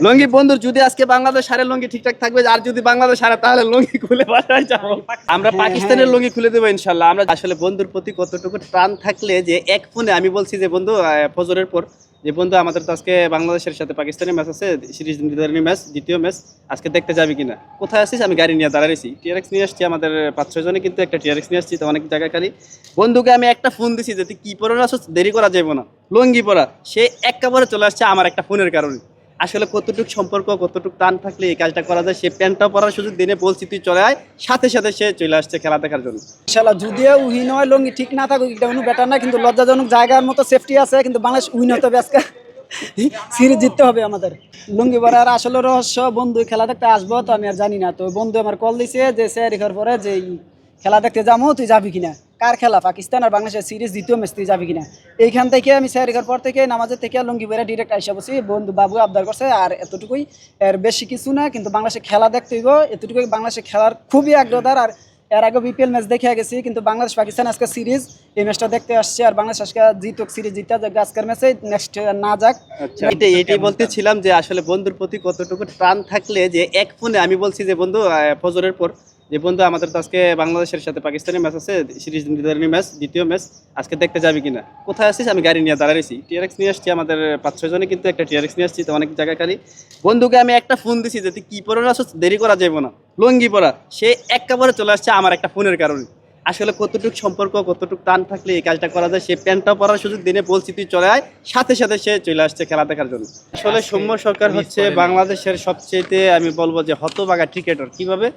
লঙ্গি বন্ধুর যদি আজকে বাংলাদেশ হারে লঙ্গি ঠিকঠাক থাকবে, আর যদি বাংলাদেশ হারে তাহলে লঙ্গি খুলে বাসায় যাবো। আমরা পাকিস্তানের লঙ্গি খুলে দেবো ইনশাল্লাহ। আমরা আসলে বন্ধুর প্রতি কতটুকু টান থাকলে যে এক ফোনে আমি বলছি যে বন্ধু ফজরের পর যে বন্ধু আমাদের তো আজকে বাংলাদেশের সাথে পাকিস্তানের ম্যাচ আছে, সিরিজ নির্ধারণী ম্যাচ, দ্বিতীয় ম্যাচ, আজকে দেখতে যাবি কিনা, কোথায় আসিস? আমি গাড়ি নিয়ে দাঁড়াইছি, টিআরএক্স নিয়ে আসছি, আমাদের 5-6 জনে কিন্তু একটা টিআরএক্স নিয়ে আসছি, তো অনেক জায়গায় খালি। বন্ধুকে আমি একটা ফোন দিছি যে তুই কি পরে আসছ, দেরি করা যাবে না, লঙ্গি পরা, সে একেবারে চলে আসছে আমার একটা ফোনের কারণে। আসলে কতটুকু সম্পর্ক, কতটুকু টান থাকলে এই কাজটা করা যায়। সে প্যান্টটা পরার সুযোগ দিনে বলছি তুই চলে আয়, সাথে সাথে সে চলে আসছে খেলা দেখার জন্য। ইনশাআল্লাহ যদিও উইন হয় লঙ্গি ঠিক না থাকুক এটা কোনো ব্যাটার না, কিন্তু লজ্জাজনক জায়গার মতো সেফটি আছে, কিন্তু বাংলাদেশ উইন হতে হবে আজকে, সিরিজ জিততে হবে আমাদের। লুঙ্গি পরার আসলে রহস্য বন্ধু খেলা দেখতে আসবো তো আমি আর জানি না, তো বন্ধু আমার কল দিছে যে স্যার এখার পরে যে খেলা দেখতে যাবো, তুই যাবি কিনা, কার খেলা পাকিস্তান আর বাংলাদেশের সিরিজ দ্বিতীয় ম্যাচ, তুই যাবি কিনা। এইখান থেকে আমি স্যার এখার পর থেকে নামাজের থেকে লুঙ্গি পরে ডিরেক্ট আইসা বসি, বন্ধু বাবু আবদার করছে আর এতটুকুই, এর বেশি কিছু না, কিন্তু বাংলাদেশে খেলা দেখতে হইব এতটুকুই। বাংলাদেশে খেলার খুবই আগ্রহদার, আর এর আগে বিপিএল ম্যাচ দেখে গেছি, কিন্তু বাংলাদেশ পাকিস্তান আজকে সিরিজ এই ম্যাচটা দেখতে আসছে, আর বাংলাদেশ আজকে জিতুক, সিরিজ জিতা যাক আজকের ম্যাচে, নেক্সট না যাক। আচ্ছা, এটাই বলতেছিলাম যে আসলে বন্ধুর প্রতি কতটুকু টান থাকলে যে এক ফোনে আমি বলছি যে বন্ধু ফজরের পর যে বন্ধু আমাদের তো আজকে বাংলাদেশের সাথে পাকিস্তানের ম্যাচ আছে, সিরিজ নির্ধারণী ম্যাচ, দ্বিতীয় ম্যাচ, আজকে দেখতে যাবি কিনা, কোথায় আসিস? আমি গাড়ি নিয়ে দাঁড়াইছি, টিআরএক্স নিয়ে আসছি, আমাদের 5-6 জনে কিন্তু একটা টিআরএক্স নিয়ে আসছি, তো অনেক জায়গায় খালি। বন্ধুকে আমি একটা ফোন দিছি যে তুই কি পরে আসছ, দেরি করা যাবে না, লঙ্গি পরা, সে একেবারে চলে আসছে আমার একটা ফোনের কারণে। আসলে কতটুকু সম্পর্ক, কতটুকু টান থাকলে এই কাজটা করা যায়। সে প্যান্টটা পরার সুযোগ দিনে বলছি তুই চলে আয়, সাথে সাথে সে চলে আসছে খেলা দেখার জন্য। আসলে সৌম্য সরকার হচ্ছে বাংলাদেশের সবচেয়ে আমি বলবো যে হতবাগা ক্রিকেটার। কিভাবে?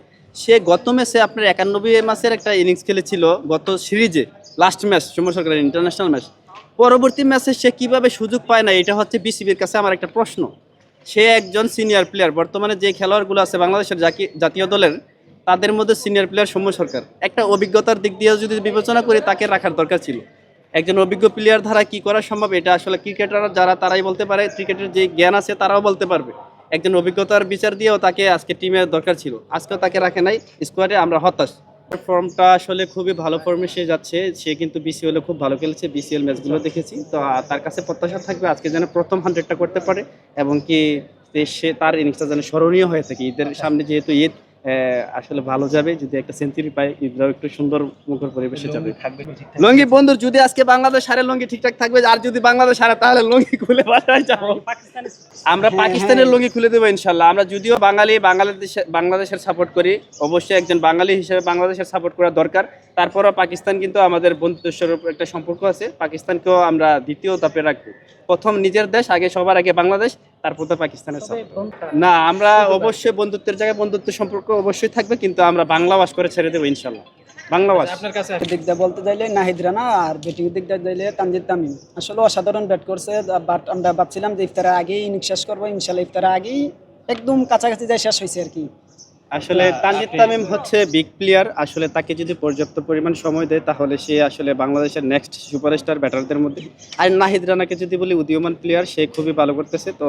সে গত ম্যাচে আপনার 91 ম্যাচের একটা ইনিংস খেলেছিল গত সিরিজে, লাস্ট ম্যাচ সৌম্য সরকারের ইন্টারন্যাশনাল ম্যাচ। পরবর্তী ম্যাচে সে কিভাবে সুযোগ পায় না, এটা হচ্ছে বিসিবির কাছে আমার একটা প্রশ্ন। সে একজন সিনিয়র প্লেয়ার, বর্তমানে যে খেলোয়াড়গুলো আছে বাংলাদেশের জাতীয় দলের, তাদের মধ্যে সিনিয়র প্লেয়ার সৌম্য সরকার। একটা অভিজ্ঞতার দিক দিয়ে যদি বিবেচনা করি, তাকে রাখার দরকার ছিল। একজন অভিজ্ঞ প্লেয়ার দ্বারা কি করা সম্ভব, এটা আসলে ক্রিকেটার যারা তারাই বলতে পারে, ক্রিকেটের যে জ্ঞান আছে তারাও বলতে পারবে। একজন অভিজ্ঞতার বিচার দিয়েও তাকে আজকে টিমের দরকার ছিল, আজকেও তাকে রাখে নাই স্কোয়াডে, আমরা হতাশ। ফর্মটা আসলে খুবই ভালো ফর্মে সে যাচ্ছে, সে কিন্তু বিসিএলে খুব ভালো খেলেছে, বিসিএল ম্যাচগুলো দেখেছি তো। তার কাছে প্রত্যাশা থাকবে আজকে যেন প্রথম 100টা করতে পারে, এবং কি সে তার ইনিংসটা যেন স্মরণীয় হয়ে থাকে। ঈদের সামনে যেহেতু ঈদ, আসলে ভালো যাবে যদি একটা সেঞ্চুরি পায়, ঈদরাও একটু সুন্দর মুখর পরিবেশে যাবে। লঙ্গি বন্ধুর যদি আজকে বাংলাদেশ হারে লঙ্গি ঠিকঠাক থাকবে, আর যদি বাংলাদেশ হারে তাহলে লঙ্গি খুলে বাসায় যাবো। আমরা পাকিস্তানের লঙ্গি খুলে দেবো ইনশাল্লাহ। আমরা যদিও বাঙালি, বাংলাদেশের সাপোর্ট করি, অবশ্যই একজন বাঙালি হিসেবে বাংলাদেশের সাপোর্ট করা দরকার। তারপরও পাকিস্তান কিন্তু আমাদের বন্ধুত্বস্বরূপ একটা সম্পর্ক আছে, পাকিস্তানকেও আমরা দ্বিতীয় ধাপে রাখবো। প্রথম নিজের দেশ আগে, সবার আগে বাংলাদেশ, তারপর তো পাকিস্তানের সাপোর্ট। না, আমরা অবশ্যই বন্ধুত্বের জায়গায় বন্ধুত্ব সম্পর্ক অবশ্যই থাকবে, কিন্তু আমরা বাংলা ভাষ করে ছেড়ে দেবো ইনশাল্লাহ। বাংলা ভাষ আপনার কাছে দিক দিয়ে বলতে চাইলে নাহিদ রানা, আর ব্যাটিং দিক দিয়ে চাইলে তানজিদ তামিম আসলে অসাধারণ ব্যাট করছে, বাট আমরা ভাবছিলাম যে ইফতারের আগেই ইনিংস শেষ করবো, ইনশাল্লাহ ইফতারের আগেই একদম কাছাকাছি যায় শেষ হয়েছে আর কি। আসলে তানজিদ তামিম হচ্ছে বিগ প্লেয়ার, আসলে তাকে যদি পর্যাপ্ত পরিমাণ সময় দেয় তাহলে সে আসলে বাংলাদেশের নেক্সট সুপারস্টার ব্যাটারদের মধ্যে। আর নাহিদ রানাকে যদি বলি উদীয়মান প্লেয়ার, সে খুবই ভালো করতেছে, তো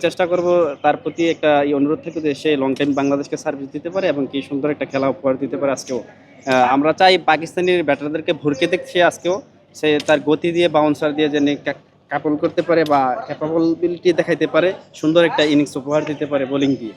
চেষ্টা করব তার প্রতি একটা অনুরোধ থাকে যে সে লং টাইম বাংলাদেশকে সার্ভিস দিতে পারে এবং কি সুন্দর একটা খেলা উপহার দিতে পারে আজকেও। আমরা চাই পাকিস্তানি ব্যাটারদেরকে ভরকে দেখছে আজকেও, সে তার গতি দিয়ে, বাউন্সার দিয়ে যেন কাপল করতে পারে বা ক্যাপাবিলিটি দেখাইতে পারে, সুন্দর একটা ইনিংস উপহার দিতে পারে বোলিং দিয়ে।